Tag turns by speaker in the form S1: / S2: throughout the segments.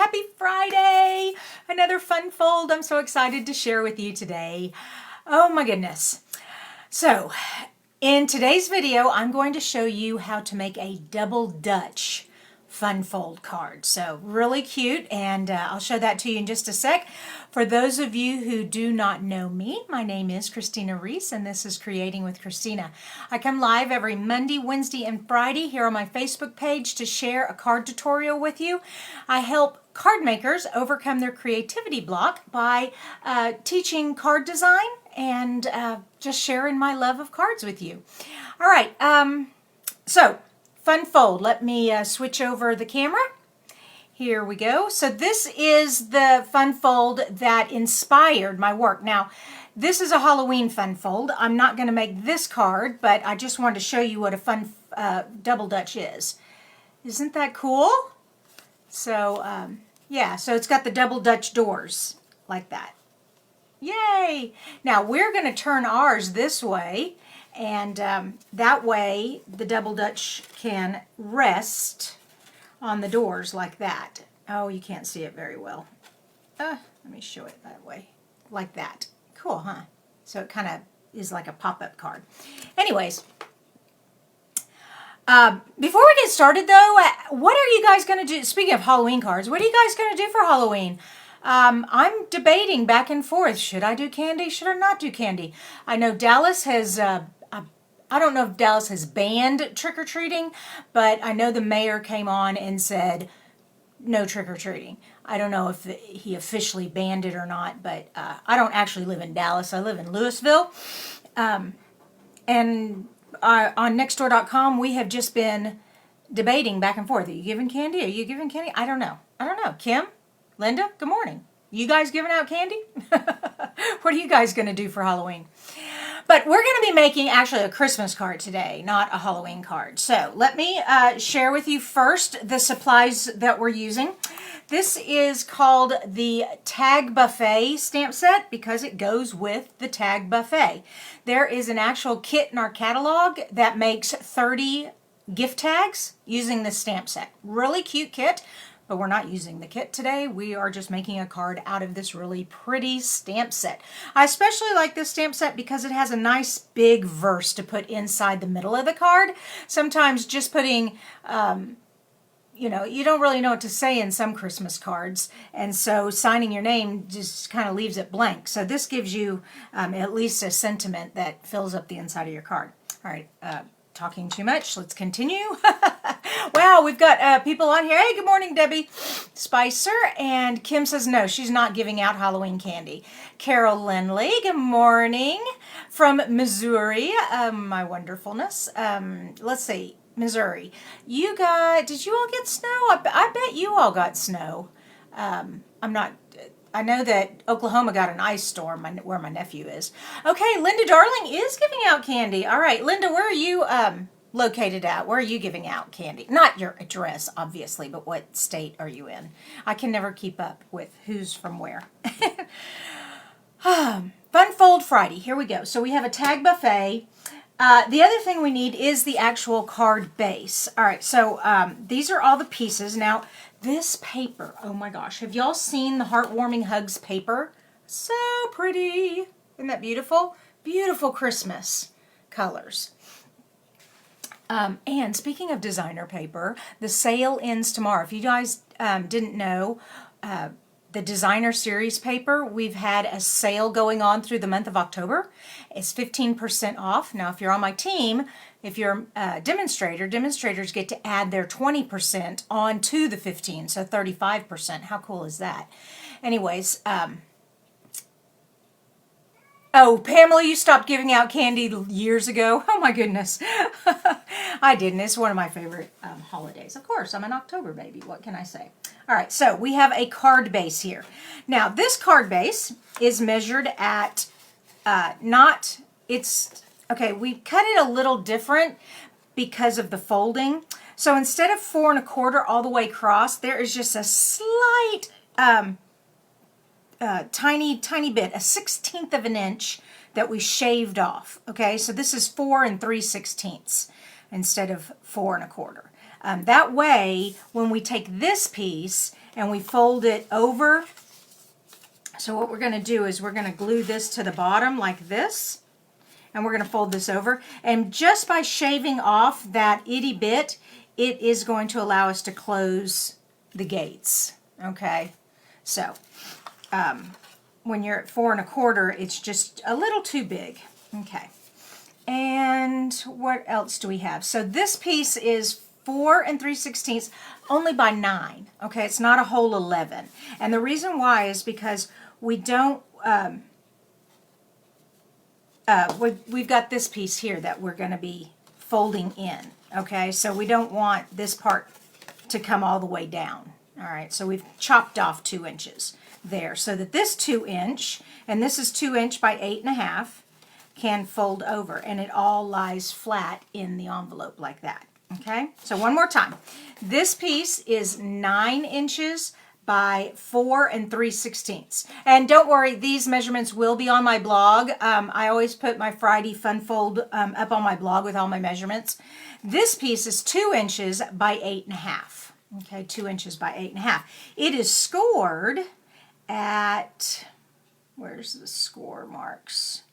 S1: Happy Friday! Another fun fold I'm so excited to share with you today. Oh my goodness. So, in today's video, I'm going to show you how to make a double Dutch fun fold card. So really cute, and I'll show that to you in just a sec. For those of you who do not know me, my name is Kristina Reese, and this is Creating with Kristina. I come live every Monday, Wednesday, and Friday here on my Facebook page to share a card tutorial with you. I help card makers overcome their creativity block by teaching card design and just sharing my love of cards with you. All right, so fun fold. Let me switch over the camera. Here we go. So this is the fun fold that inspired my work. Now, this is a Halloween fun fold. I'm not going to make this card, but I just wanted to show you what a fun double Dutch is. Isn't that cool? So, yeah, so it's got the double Dutch doors like that. Yay! Now, we're going to turn ours this way, and that way the double Dutch can rest on the doors like that. Oh, you can't see it very well. Let me show it that way. Like that. Cool, huh? So it kind of is like a pop-up card. Anyways, before we get started though, what are you guys going to do? Speaking of Halloween cards, what are you guys going to do for Halloween? I'm debating back and forth. Should I do candy? Should I not do candy? I know Dallas has... I don't know if Dallas has banned trick-or-treating, but I know the mayor came on and said no trick-or-treating. I don't know if he officially banned it or not, but I don't actually live in Dallas. I live in Louisville. And on nextdoor.com, we have just been debating back and forth. Are you giving candy? Are you giving candy? I don't know. I don't know. Kim? Linda? Good morning. You guys giving out candy? What are you guys going to do for Halloween? But we're going to be making actually a Christmas card today, not a Halloween card. So let me share with you first the supplies that we're using. This is called the Tag Buffet stamp set because it goes with the Tag Buffet. There is an actual kit in our catalog that makes 30 gift tags using this stamp set. Really cute kit. But we're not using the kit today. We are just making a card out of this really pretty stamp set. I especially like this stamp set because it has a nice big verse to put inside the middle of the card. Sometimes just putting, you know, you don't really know what to say in some Christmas cards. And so signing your name just kind of leaves it blank. So this gives you at least a sentiment that fills up the inside of your card. All right. Talking too much. Let's continue. Wow, we've got people on here. Hey, good morning, Debbie Spicer. And Kim says no, she's not giving out Halloween candy. Carol Lindley, good morning. From Missouri, my wonderfulness. Let's see, Missouri. You got, did you all get snow? I bet you all got snow. I know that Oklahoma got an ice storm where my nephew is. Okay, Linda Darling is giving out candy. All right, Linda, where are you located at? Where are you giving out candy? Not your address, obviously, but what state are you in? I can never keep up with who's from where. Fun Fold Friday. Here we go. So we have a Tag Buffet. The other thing we need is the actual card base. All right, so these are all the pieces. Now, this paper, oh my gosh, have y'all seen the Heartwarming Hugs paper? So pretty. Isn't that beautiful? Beautiful Christmas colors. And speaking of designer paper, the sale ends tomorrow. If you guys didn't know, the designer series paper, we've had a sale going on through the month of October. It's 15% off. Now, if you're on my team, if you're a demonstrator, demonstrators get to add their 20% onto the 15, so 35%. How cool is that? Anyways, oh, Pamela, you stopped giving out candy years ago. Oh my goodness. I didn't. It's one of my favorite holidays. Of course, I'm an October baby. What can I say? All right, so we have a card base here. Now, this card base is measured at okay, we cut it a little different because of the folding. So instead of 4 1/4 all the way across, there is just a slight tiny bit, a 1/16 of an inch that we shaved off. Okay, so this is 4 3/16 instead of 4 1/4. That way, when we take this piece and we fold it over. So what we're going to do is we're going to glue this to the bottom like this, and we're going to fold this over. And just by shaving off that itty bit, it is going to allow us to close the gates. Okay, so when you're at 4 1/4, it's just a little too big. Okay, and what else do we have? So this piece is 4 3/16 only by 9. Okay, it's not a whole 11. And the reason why is because we don't, we've got this piece here that we're going to be folding in. Okay, so we don't want this part to come all the way down. All right, so we've chopped off 2 inches there so that this 2 inch, and this is 2 inch by 8 1/2, can fold over, and it all lies flat in the envelope like that. Okay, so one more time. This piece is 9 inches by 4 3/16. And don't worry, these measurements will be on my blog. I always put my Friday Fun Fold up on my blog with all my measurements. This piece is 2 inches by 8 1/2. Okay, 2 inches by 8 1/2. It is scored at, where's the score marks?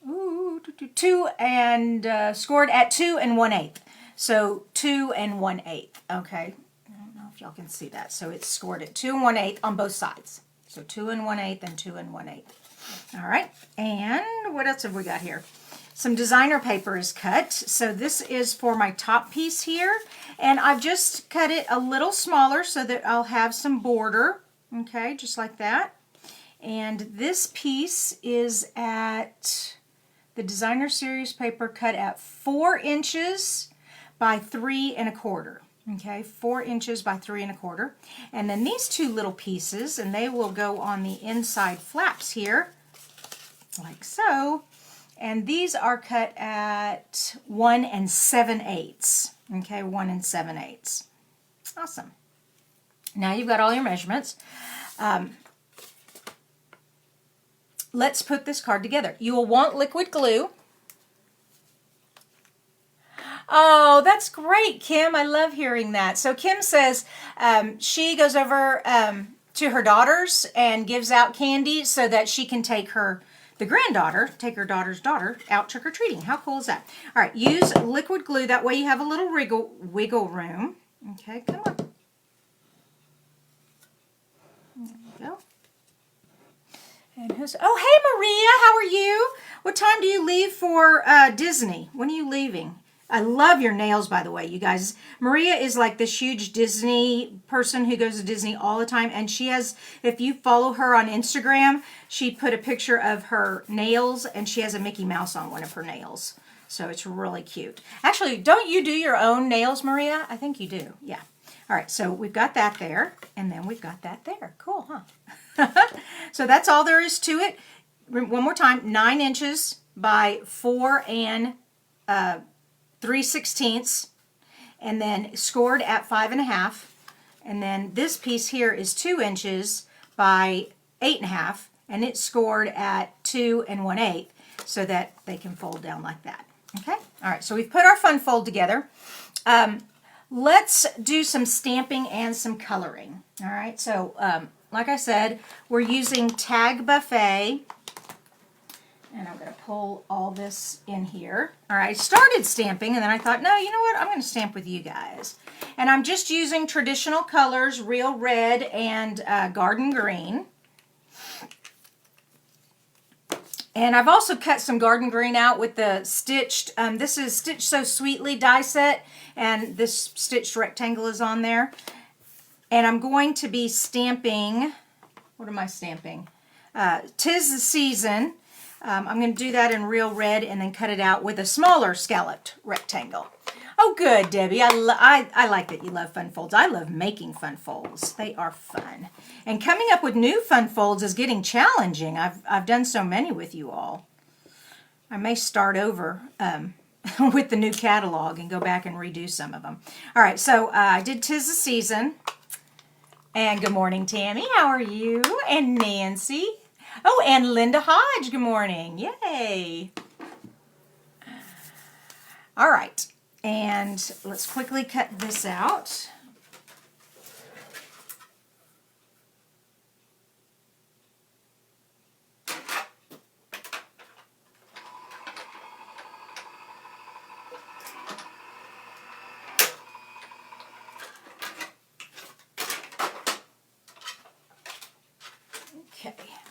S1: Ooh, 2 and scored at 2 1/8. So 2 1/8. Okay, I don't know if y'all can see that. So it's scored at 2 1/8 on both sides. So 2 1/8 and 2 1/8. All right, and what else have we got here? Some designer paper is cut. So this is for my top piece here, and I've just cut it a little smaller so that I'll have some border. Okay, just like that. And this piece is at the designer series paper cut at 4 inches by 3 1/4. Okay, 4 inches by 3 1/4. And then these 2 little pieces, and they will go on the inside flaps here, like so. And these are cut at 1 7/8. Okay, 1 7/8. Awesome. Now you've got all your measurements. Let's put this card together. You will want liquid glue. Oh, that's great, Kim. I love hearing that. So Kim says she goes over to her daughters and gives out candy so that she can take her daughter's daughter out trick-or-treating. How cool is that? All right, use liquid glue. That way you have a little wiggle room. Okay, come on. There we go. And oh, hey, Maria, how are you? What time do you leave for Disney? When are you leaving? I love your nails, by the way, you guys. Maria is like this huge Disney person who goes to Disney all the time. And she has, if you follow her on Instagram, she put a picture of her nails, and she has a Mickey Mouse on one of her nails. So it's really cute. Actually, don't you do your own nails, Maria? I think you do. Yeah. All right, so we've got that there, and then we've got that there. Cool, huh? So that's all there is to it. One more time, 9 inches by 4 3/16, and then scored at 5 1/2. And then this piece here is 2 inches by 8 1/2, and it's scored at 2 1/8 so that they can fold down like that. Okay? All right, so we've put our fun fold together. Let's do some stamping and some coloring. All right, so like I said, we're using Tag Buffet. And I'm going to pull all this in here. All right, I started stamping, and then I thought, no, you know what? I'm going to stamp with you guys. And I'm just using traditional colors, Real Red and Garden Green. And I've also cut some Garden Green out with the stitched, this is Stitch So Sweetly die set, and this stitched rectangle is on there. And I'm going to be stamping, what am I stamping? 'Tis the Season. I'm going to do that in Real Red and then cut it out with a smaller scalloped rectangle. Oh, good, Debbie. I like that you love fun folds. I love making fun folds. They are fun. And coming up with new fun folds is getting challenging. I've done so many with you all. I may start over with the new catalog and go back and redo some of them. All right, so I did 'Tis the Season. And good morning, Tammy. How are you? And Nancy. Oh, and Linda Hodge, good morning. Yay. All right, and let's quickly cut this out.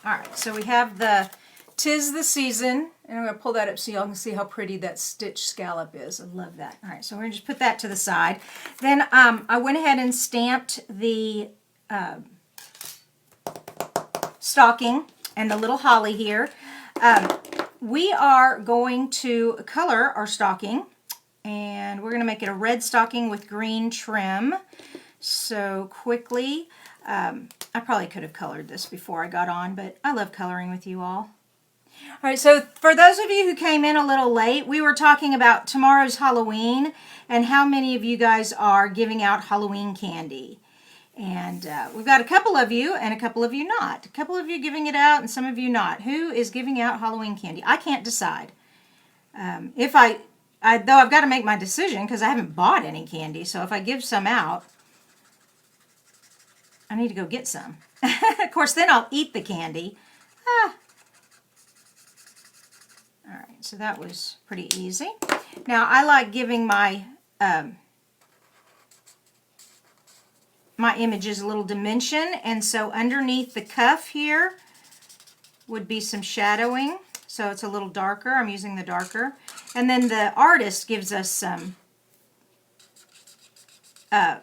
S1: All right, so we have the "'Tis the Season," and I'm going to pull that up so y'all can see how pretty that stitch scallop is. I love that. All right, so we're going to just put that to the side. Then I went ahead and stamped the stocking and the little holly here. We are going to color our stocking, and we're going to make it a red stocking with green trim. So quickly, I probably could have colored this before I got on, but I love coloring with you all. All right, so for those of you who came in a little late, we were talking about tomorrow's Halloween and how many of you guys are giving out Halloween candy. And we've got a couple of you and a couple of you not. A couple of you giving it out and some of you not. Who is giving out Halloween candy? I can't decide. Though I've got to make my decision because I haven't bought any candy. So if I give some out, I need to go get some. Of course, then I'll eat the candy. All right, so that was pretty easy. Now, I like giving my my images a little dimension, and so underneath the cuff here would be some shadowing, so it's a little darker. I'm using the darker. And then the artist gives us some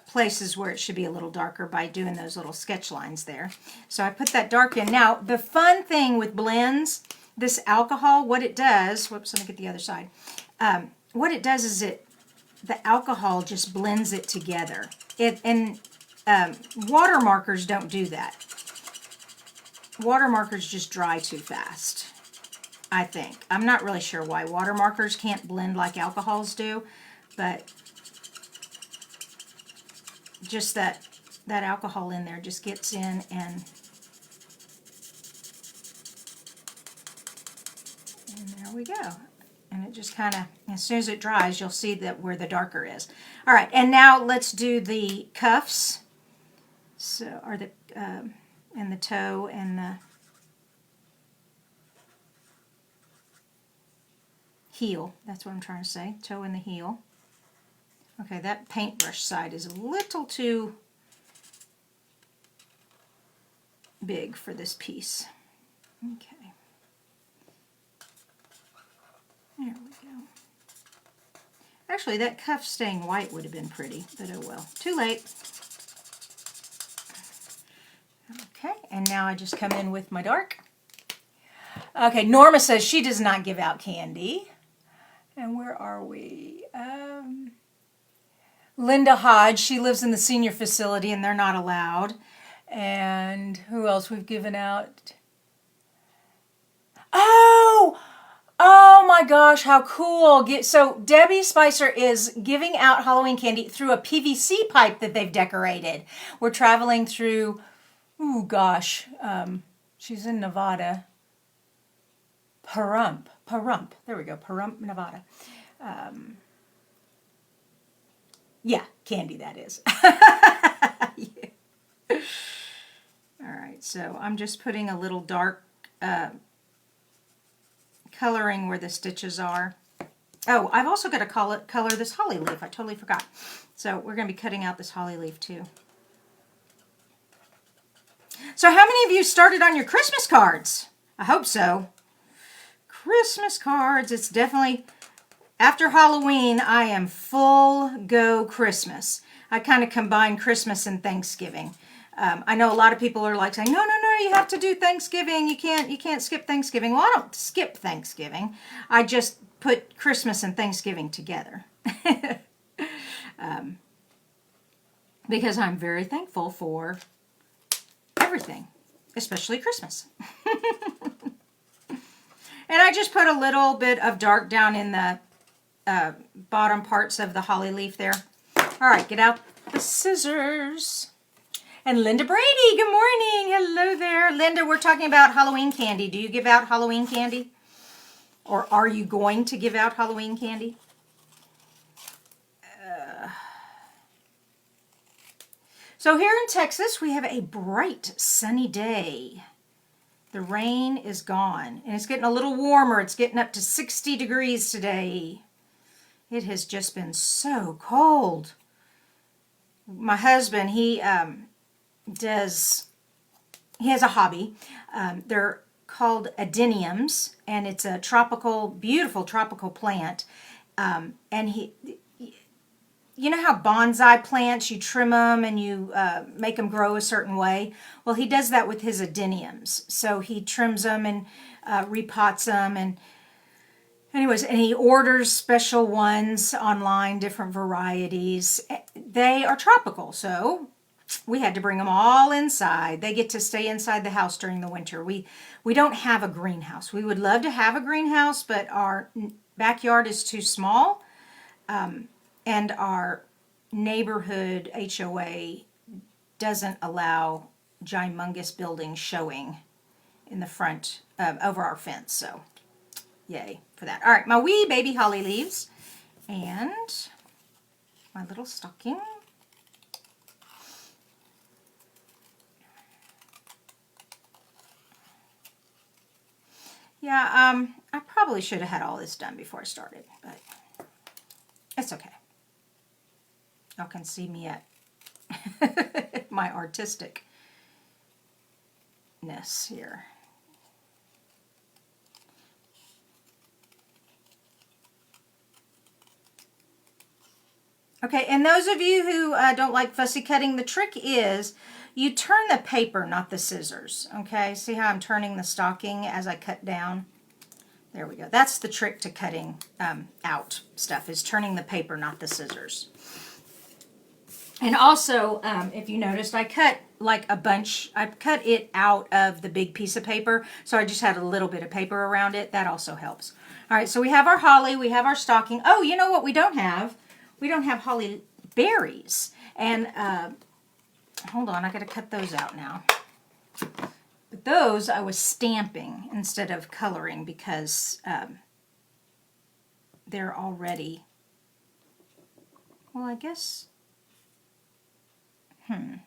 S1: places where it should be a little darker by doing those little sketch lines there. So I put that dark in. Now, the fun thing with blends, this alcohol, what it does, whoops, let me get the other side. What it does is the alcohol just blends it together. Water markers don't do that. Water markers just dry too fast, I think. I'm not really sure why water markers can't blend like alcohols do, but just that alcohol in there just gets in and there we go. And it just kind of, as soon as it dries, you'll see that where the darker is. All right, and now let's do the cuffs. So, or the and the toe and the heel. That's what I'm trying to say. Toe and the heel. Okay, that paintbrush side is a little too big for this piece. Okay. There we go. Actually, that cuff staying white would have been pretty, but oh well. Too late. Okay, and now I just come in with my dark. Okay, Norma says she does not give out candy. And where are we? Linda Hodge, she lives in the senior facility and they're not allowed. And who else we've given out? Oh my gosh, how cool. So Debbie Spicer is giving out Halloween candy through a PVC pipe that they've decorated. We're traveling through, she's in Nevada. Pahrump. There we go, Pahrump, Nevada. Yeah, candy that is. Yeah. All right, so I'm just putting a little dark coloring where the stitches are. Oh, I've also got to color this holly leaf. I totally forgot. So we're going to be cutting out this holly leaf too. So how many of you started on your Christmas cards? I hope so. Christmas cards. It's definitely, after Halloween, I am full go Christmas. I kind of combine Christmas and Thanksgiving. I know a lot of people are like saying, no, you have to do Thanksgiving. You can't skip Thanksgiving. Well, I don't skip Thanksgiving. I just put Christmas and Thanksgiving together. Because I'm very thankful for everything, especially Christmas. And I just put a little bit of dark down in the bottom parts of the holly leaf there. All right, get out the scissors. And Linda Brady, good morning. Hello there. Linda, we're talking about Halloween candy. Do you give out Halloween candy? Or are you going to give out Halloween candy? So here in Texas, we have a bright, sunny day. The rain is gone, and it's getting a little warmer. It's getting up to 60 degrees today. It has just been so cold. My husband, he does he has a hobby. They're called adeniums, and it's a tropical, beautiful tropical plant. And you know how bonsai plants, you trim them and you make them grow a certain way? Well, he does that with his adeniums. So he trims them and repots them, and anyways, and he orders special ones online, different varieties. They are tropical, so we had to bring them all inside. They get to stay inside the house during the winter. We don't have a greenhouse. We would love to have a greenhouse, but our backyard is too small. And our neighborhood HOA doesn't allow gymongous buildings showing in the front over our fence. So, yay for that. All right, my wee baby holly leaves and my little stocking. Yeah, I probably should have had all this done before I started, but it's okay. Y'all can see me at my artisticness here. Okay, and those of you who don't like fussy cutting, the trick is you turn the paper, not the scissors. Okay, see how I'm turning the stocking as I cut down? There we go. That's the trick to cutting out stuff, is turning the paper, not the scissors. And also, if you noticed, I cut like a bunch. I cut it out of the big piece of paper, so I just had a little bit of paper around it. That also helps. All right, so we have our holly, we have our stocking. Oh, you know what we don't have? We don't have holly berries. And hold on, I got to cut those out now. But those I was stamping instead of coloring because they're already, well, I guess, I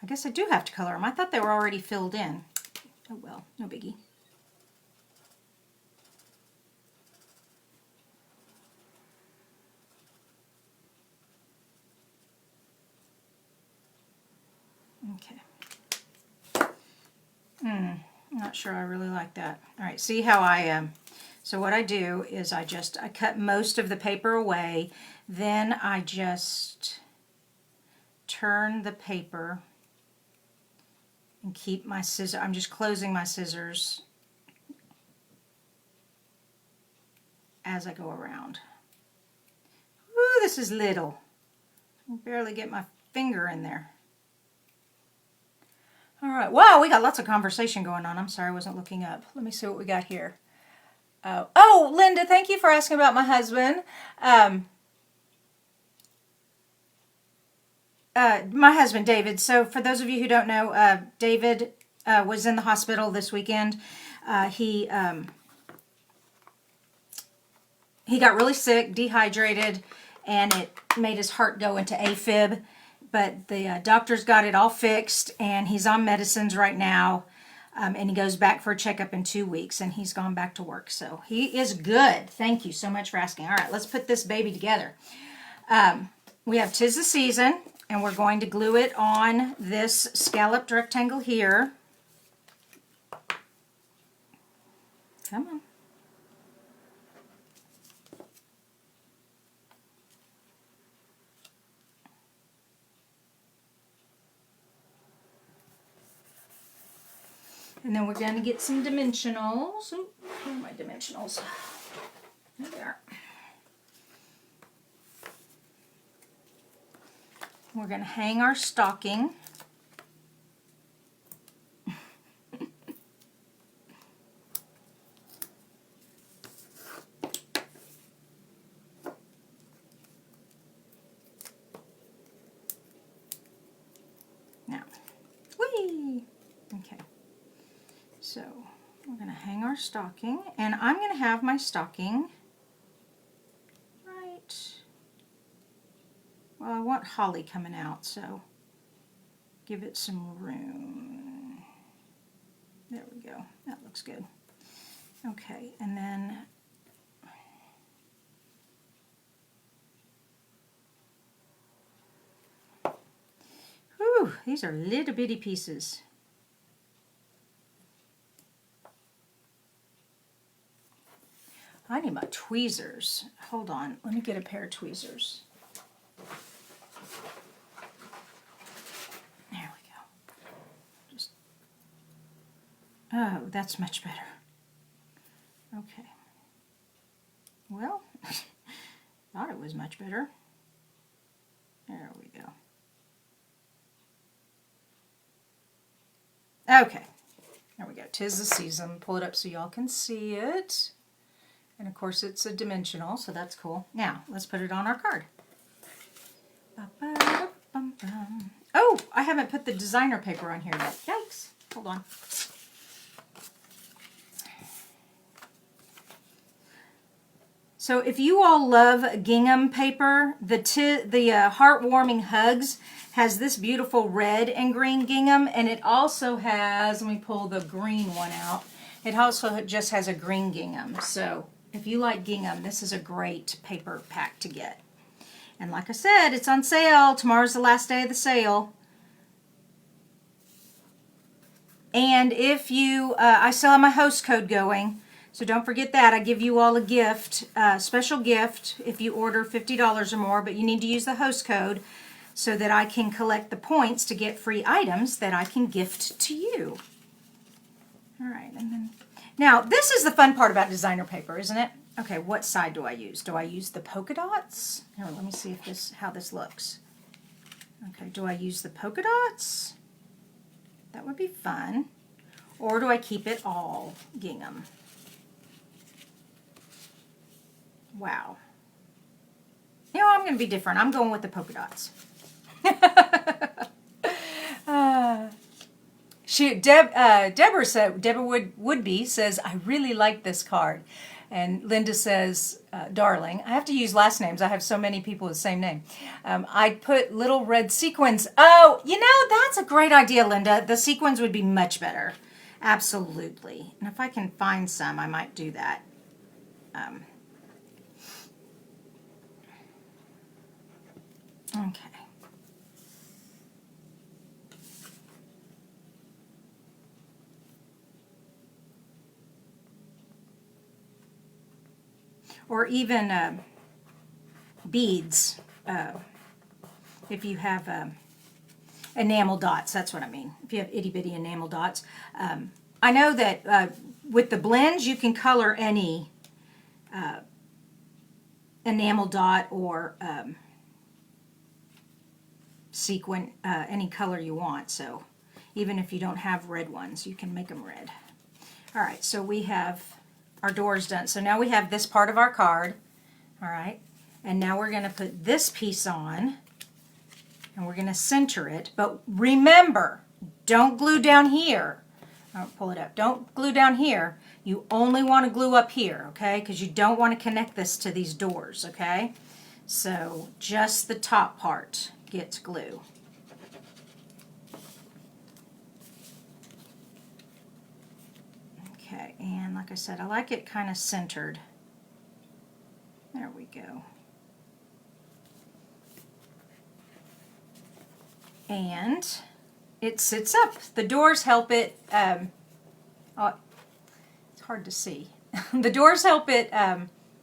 S1: guess I do have to color them. I thought they were already filled in. Oh well, no biggie. Okay. I'm not sure I really like that. All right, see how I so what I do is I cut most of the paper away, then I just turn the paper and keep my scissors. I'm just closing my scissors as I go around. Ooh, this is little. I can barely get my finger in there. All right, wow, we got lots of conversation going on. I'm sorry, I wasn't looking up. Let me see what we got here. Oh, Linda, thank you for asking about my husband. My husband, David. So for those of you who don't know, David was in the hospital this weekend. He got really sick, dehydrated, and it made his heart go into AFib. But the doctors got it all fixed, and he's on medicines right now. And he goes back for a checkup in 2 weeks, and he's gone back to work. So he is good. Thank you so much for asking. All right, let's put this baby together. We have 'Tis the Season, and we're going to glue it on this scalloped rectangle here. Come on. And then we're going to get some dimensionals. Oh, where are my dimensionals? There they are. We're going to hang our stocking. Now, whee! Okay. So we're going to hang our stocking, and I'm going to have my stocking right, well, I want holly coming out, so give it some room. There we go. That looks good. Okay, and then whew, Whew, these are little bitty pieces. I need my tweezers. Hold on, let me get a pair of tweezers. There we go. Just, oh, that's much better. Okay. Well, thought it was much better. There we go. Okay, there we go. 'Tis the season. Pull it up so y'all can see it. And of course it's a dimensional, so that's cool. Now, let's put it on our card. Oh, I haven't put the designer paper on here yet. Yikes. Hold on. So if you all love gingham paper, the Heartwarming Hugs has this beautiful red and green gingham, and it also has, let me pull the green one out, it also just has a green gingham. So if you like gingham, this is a great paper pack to get. And like I said, it's on sale. Tomorrow's the last day of the sale. And if you, I still have my host code going, so don't forget that. I give you all a gift, special gift, if you order $50 or more, but you need to use the host code so that I can collect the points to get free items that I can gift to you. All right, and then, now this is the fun part about designer paper, isn't it? Okay, what side do I use? Do I use the polka dots? Here, let me see if how this looks. Okay, do I use the polka dots? That would be fun. Or do I keep it all gingham? Wow. You know, I'm going to be different. I'm going with the polka dots. Deborah said, Deborah Woodby says, I really like this card. And Linda says, darling, I have to use last names. I have so many people with the same name. I put little red sequins. Oh, you know, that's a great idea, Linda. The sequins would be much better. Absolutely. And if I can find some, I might do that. Okay. Or even beads, if you have enamel dots, that's what I mean. If you have itty bitty enamel dots. I know that with the blends you can color any enamel dot or sequin, any color you want. So even if you don't have red ones, you can make them red. All right, so we have our doors done. So now we have this part of our card. All right, and now we're going to put this piece on, and we're going to center it. But remember, don't glue down here. I'll pull it up. Don't glue down here. You only want to glue up here, okay? Because you don't want to connect this to these doors, okay? So just the top part gets glue. Okay, and like I said, I like it kind of centered. There we go. And it sits up. The doors help it, oh, it's hard to see. The doors help it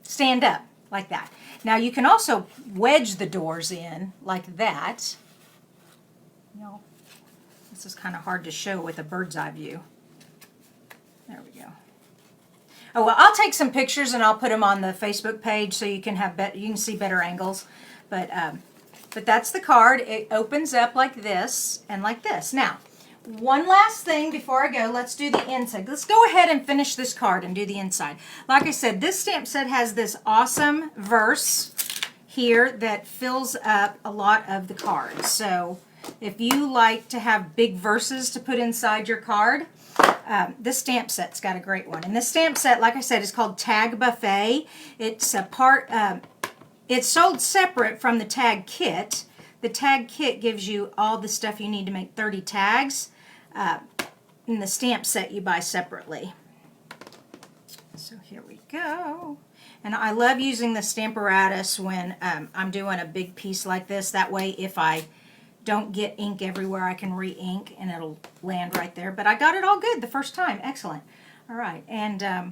S1: stand up like that. Now you can also wedge the doors in like that. You know, this is kind of hard to show with a bird's eye view. There we go. Oh, well, I'll take some pictures and I'll put them on the Facebook page so you can have you can see better angles. But that's the card. It opens up like this and like this. Now, one last thing before I go, let's do the inside. Let's go ahead and finish this card and do the inside. Like I said, this stamp set has this awesome verse here that fills up a lot of the cards. So if you like to have big verses to put inside your card, this stamp set's got a great one. And this stamp set, like I said, is called Tag Buffet. It's a part, it's sold separate from the tag kit. The tag kit gives you all the stuff you need to make 30 tags. In the stamp set you buy separately. So here we go. And I love using the Stamparatus when I'm doing a big piece like this. That way if I don't get ink everywhere, I can re-ink and it'll land right there. But I got it all good the first time. Excellent. All right, and all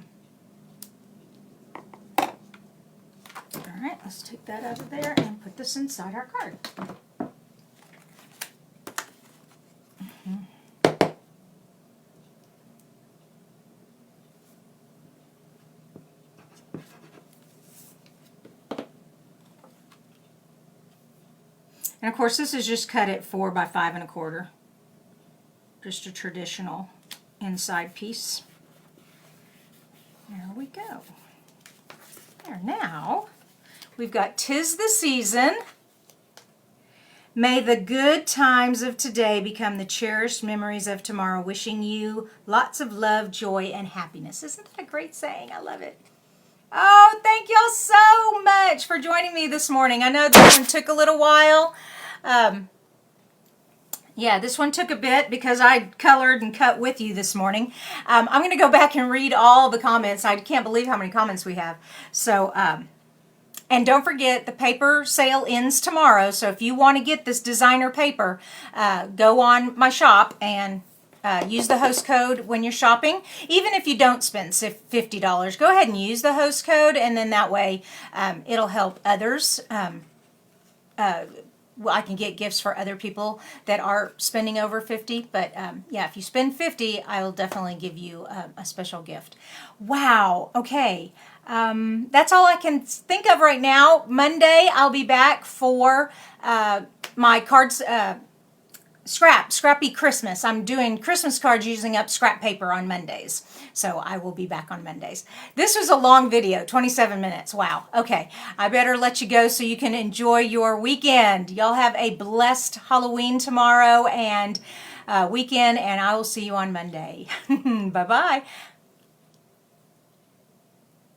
S1: right, let's take that out of there and put this inside our card. And of course, this is just cut at 4 by 5 1/4. Just a traditional inside piece. There we go. There, now we've got "'Tis the Season. May the good times of today become the cherished memories of tomorrow. Wishing you lots of love, joy, and happiness." Isn't that a great saying? I love it. Oh, thank y'all so much for joining me this morning. I know this one took a little while. Yeah, this one took a bit because I colored and cut with you this morning. I'm going to go back and read all the comments. I can't believe how many comments we have. So, and don't forget, the paper sale ends tomorrow. So if you want to get this designer paper, go on my shop and use the host code when you're shopping. Even if you don't spend $50, go ahead and use the host code, and then that way it'll help others. Well, I can get gifts for other people that are spending over 50, but yeah, if you spend 50, I'll definitely give you a special gift. Wow, okay. That's all I can think of right now. Monday, I'll be back for my cards, Scrappy Christmas. I'm doing Christmas cards using up scrap paper on Mondays. So I will be back on Mondays. This was a long video, 27 minutes. Wow. Okay. I better let you go so you can enjoy your weekend. Y'all have a blessed Halloween tomorrow and weekend, and I will see you on Monday. Bye-bye.